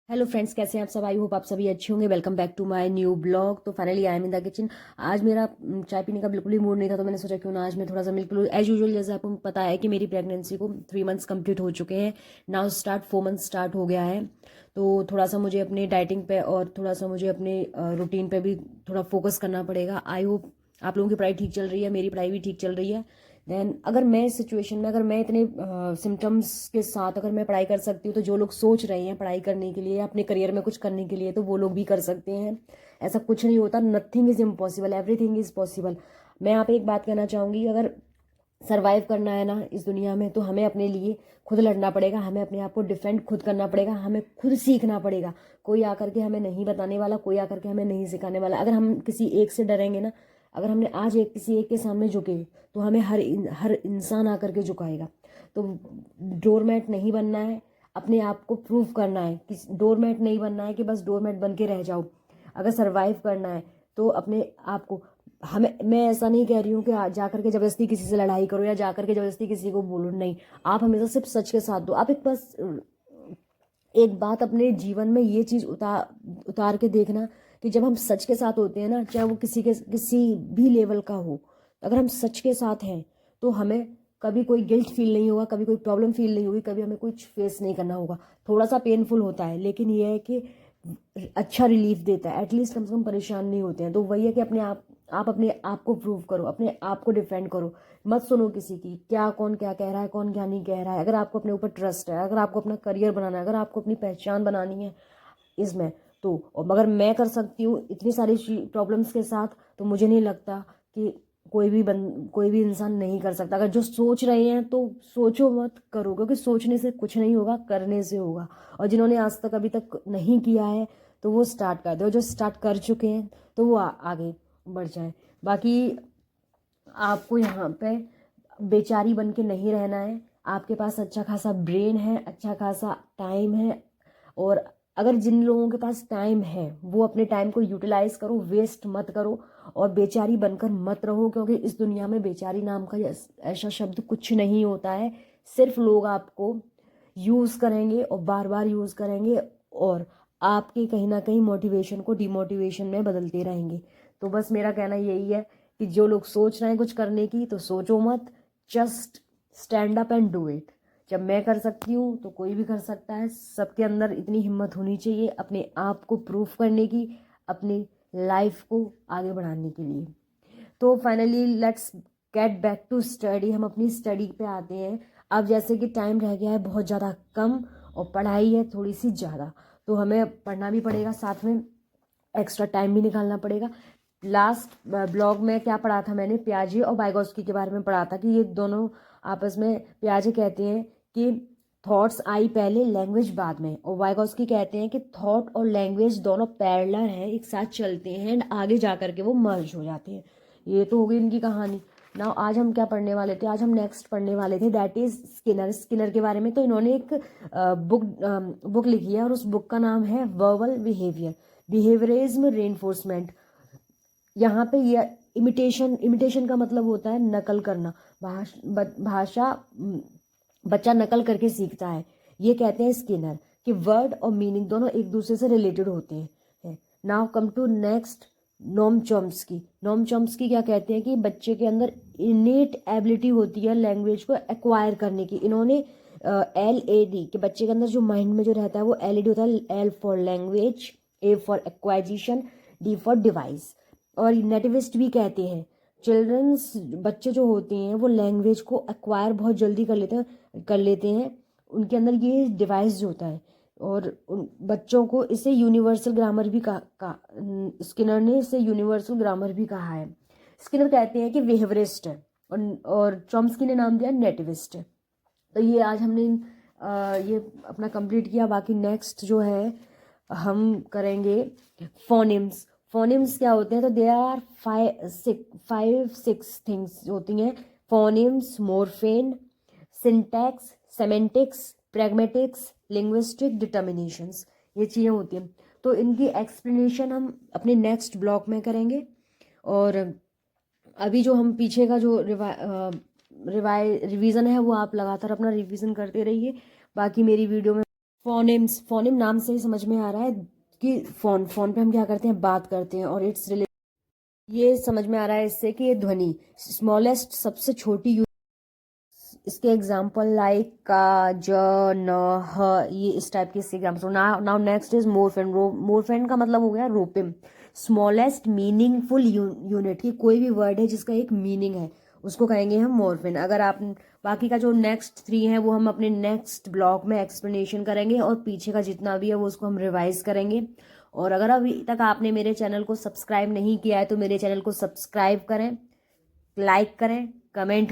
Hello friends, कैसे हैं आप सब। आई होप आप सभी अच्छे होंगे। Welcome back to my new blog. तो finally I am in the kitchen. आज मेरा चाय पीने का बिल्कुल ही मूड नहीं था, तो मैंने सोचा क्यों ना आज मैं थोड़ा सा मिल्क लूँ। एज यूजुअल, जैसे आपको पता है कि मेरी प्रेगनेंसी को 3 मंथ्स कंप्लीट हो चुके हैं। नाउ स्टार्ट 4 मंथ्स स्टार्ट हो गया है। तो थोड़ा सा मुझे अपने डाइटिंग पे और थोड़ा सा मुझे अपने रूटीन पे भी थोड़ा फोकस करना पड़ेगा। आई होप आप लोगों की पढ़ाई ठीक चल रही है, मेरी पढ़ाई भी ठीक चल रही है। देन अगर मैं इस सिचुएशन में, अगर मैं इतने सिम्टम्स के साथ अगर मैं पढ़ाई कर सकती हूँ, तो जो लोग सोच रहे हैं पढ़ाई करने के लिए, अपने करियर में कुछ करने के लिए, तो वो लोग भी कर सकते हैं। ऐसा कुछ नहीं होता, nothing is impossible, everything is possible. मैं यहाँ पे एक बात कहना चाहूँगी, अगर सरवाइव करना है ना इस दुनिया में, तो हमें अपने लिए खुद लड़ना पड़ेगा, हमें अपने आप को डिफेंड खुद करना पड़ेगा, हमें खुद सीखना पड़ेगा। कोई आकर के हमें नहीं बताने वाला, कोई आकर के हमें नहीं सिखाने वाला। अगर हम किसी एक से डरेंगे ना, अगर हमने आज किसी एक के सामने झुके, तो हमें हर इंसान आकर के झुकाएगा। तो डोरमैट नहीं बनना है, अपने आप को प्रूव करना है। कि डोरमैट नहीं बनना है कि बस डोरमैट बन के रह जाओ। अगर सरवाइव करना है तो अपने आप को, हमें, मैं ऐसा नहीं कह रही हूँ कि जा करके जबरदस्ती किसी से लड़ाई करो या जा करके जबरदस्ती किसी को बोलो, नहीं। आप हमेशा सिर्फ सच के साथ दो। आप एक बस एक बात अपने जीवन में ये चीज़ उतार के देखना, कि जब हम सच के साथ होते हैं ना, चाहे वो किसी भी लेवल का हो, अगर हम सच के साथ हैं, तो हमें कभी कोई गिल्ट फील नहीं होगा, कभी कोई प्रॉब्लम फील नहीं होगी, कभी हमें कुछ फेस नहीं करना होगा। थोड़ा सा पेनफुल होता है, लेकिन ये है कि अच्छा रिलीफ देता है। एटलीस्ट कम से कम परेशान नहीं होते हैं। तो वही है कि आप अपने आप को प्रूव करो, अपने आप को डिफेंड करो। मत सुनो किसी की, क्या कौन क्या कह रहा है, कौन क्या नहीं कह रहा है। अगर आपको अपने ऊपर ट्रस्ट है, अगर आपको अपना करियर बनाना है, अगर आपको अपनी पहचान बनानी है इसमें, तो और अगर मैं कर सकती हूँ इतनी सारी प्रॉब्लम्स के साथ, तो मुझे नहीं लगता कि कोई भी इंसान नहीं कर सकता। अगर जो सोच रहे हैं तो सोचो मत, करो, क्योंकि सोचने से कुछ नहीं होगा, करने से होगा। और जिन्होंने आज तक अभी तक नहीं किया है, तो वो स्टार्ट कर दो। जो स्टार्ट कर चुके हैं, तो वो आगे बढ़ जाए। बाकी आपको यहाँ पे बेचारी बन के नहीं रहना है। आपके पास अच्छा खासा ब्रेन है, अच्छा खासा टाइम है। और अगर जिन लोगों के पास टाइम है, वो अपने टाइम को यूटिलाइज करो, वेस्ट मत करो। और बेचारी बनकर मत रहो, क्योंकि इस दुनिया में बेचारी नाम का ऐसा शब्द कुछ नहीं होता है। सिर्फ लोग आपको यूज़ करेंगे और बार बार यूज़ करेंगे, और आपके कहीं ना कहीं मोटिवेशन को डिमोटिवेशन में बदलते रहेंगे। तो बस मेरा कहना यही है कि जो लोग सोच रहे हैं कुछ करने की, तो सोचो मत, just stand up and do it. जब मैं कर सकती हूँ, तो कोई भी कर सकता है। सबके अंदर इतनी हिम्मत होनी चाहिए अपने आप को प्रूफ करने की, अपनी लाइफ को आगे बढ़ाने के लिए। तो finally let's get back to study. हम अपनी स्टडी पे आते हैं। अब जैसे कि टाइम रह गया है बहुत ज़्यादा कम, और पढ़ाई है थोड़ी सी ज़्यादा, तो हमें पढ़ना भी पड़ेगा, साथ में एक्स्ट्रा टाइम भी निकालना पड़ेगा। लास्ट ब्लॉग में क्या पढ़ा था मैंने, पियाजे और वाइगोस्की के बारे में पढ़ा था, कि ये दोनों आपस में, पियाजे कहते हैं कि थॉट्स आई पहले, लैंग्वेज बाद में। और वाइगोस्की कहते हैं कि थॉट और लैंग्वेज दोनों पैरेलल हैं, एक साथ चलते हैं, एंड आगे जा करके वो मर्ज हो जाते हैं। ये तो हो गई इनकी कहानी। ना आज हम क्या पढ़ने वाले थे, आज हम नेक्स्ट पढ़ने वाले थे, दैट इज स्किनर। स्किनर के बारे में तो इन्होंने एक बुक लिखी है, और उस बुक का नाम है वर्बल बिहेवियर, बिहेवियरिज्म रेनफोर्समेंट। यहाँ पे ये इमिटेशन, इमिटेशन का मतलब होता है नकल करना। भाषा बच्चा नकल करके सीखता है। ये कहते हैं स्किनर कि वर्ड और मीनिंग दोनों एक दूसरे से रिलेटेड होते हैं। Now come to next, Noam Chomsky. Noam Chomsky क्या कहते हैं कि बच्चे के अंदर इनेट एबिलिटी होती है लैंग्वेज को एक्वायर करने की। इन्होंने LAD, कि बच्चे के अंदर जो माइंड में जो रहता है वो LED होता है। L for language, A for acquisition, D for device. और नेटिविस्ट भी कहते हैं, चिल्ड्रंस, बच्चे जो होते हैं वो लैंग्वेज को एक्वायर बहुत जल्दी कर लेते हैं। उनके अंदर ये डिवाइस जो होता है, और उन बच्चों को इसे यूनिवर्सल ग्रामर भी स्किनर ने इसे यूनिवर्सल ग्रामर भी कहा है। स्किनर कहते हैं कि बिहेवियरिस्ट है, और चॉम्स्की ने नाम दिया नेटिविस्ट। तो ये आज हमने ये अपना कंप्लीट किया। बाकी नेक्स्ट जो है हम करेंगे फोनिम्स। फोनिम्स क्या होते हैं, तो दे आर 5-6 थिंग्स होती हैं। फोनिम्स, मोर्फेन, सिंटैक्स, सेमेंटिक्स, प्रैग्मेटिक्स, लिंग्विस्टिक डिटर्मिनेशंस, ये चीज़ें होती हैं। तो इनकी एक्सप्लेनेशन हम अपने नेक्स्ट ब्लॉग में करेंगे। और अभी जो हम पीछे का जो रिवीजन है, वो आप लगातार अपना रिवीजन करते रहिए। बाकी मेरी वीडियो में फोनेम्स, फोनेम नाम से ही समझ में आ रहा है कि फोन पे हम क्या करते हैं, बात करते हैं, और इट्स रिलेटेड, ये समझ में आ रहा है इससे कि ये ध्वनि स्मॉलेस्ट, सबसे छोटी, इसके एग्जाम्पल लाइक का, ज, न, ह, ये इस टाइप के इसके example. Now next is morpheme. Morpheme का मतलब हो गया रोपिम, स्मॉलेस्ट मीनिंगफुल यूनिट, की कोई भी वर्ड है जिसका एक मीनिंग है उसको कहेंगे हम मोरफेन। अगर आप बाकी का जो नेक्स्ट 3 है वो हम अपने नेक्स्ट ब्लॉग में एक्सप्लेनेशन करेंगे, और पीछे का जितना भी है वो उसको हम रिवाइज करेंगे। और अगर अभी तक आपने मेरे चैनल को सब्सक्राइब नहीं किया है तो मेरे चैनल को सब्सक्राइब करें, लाइक करें, कमेंट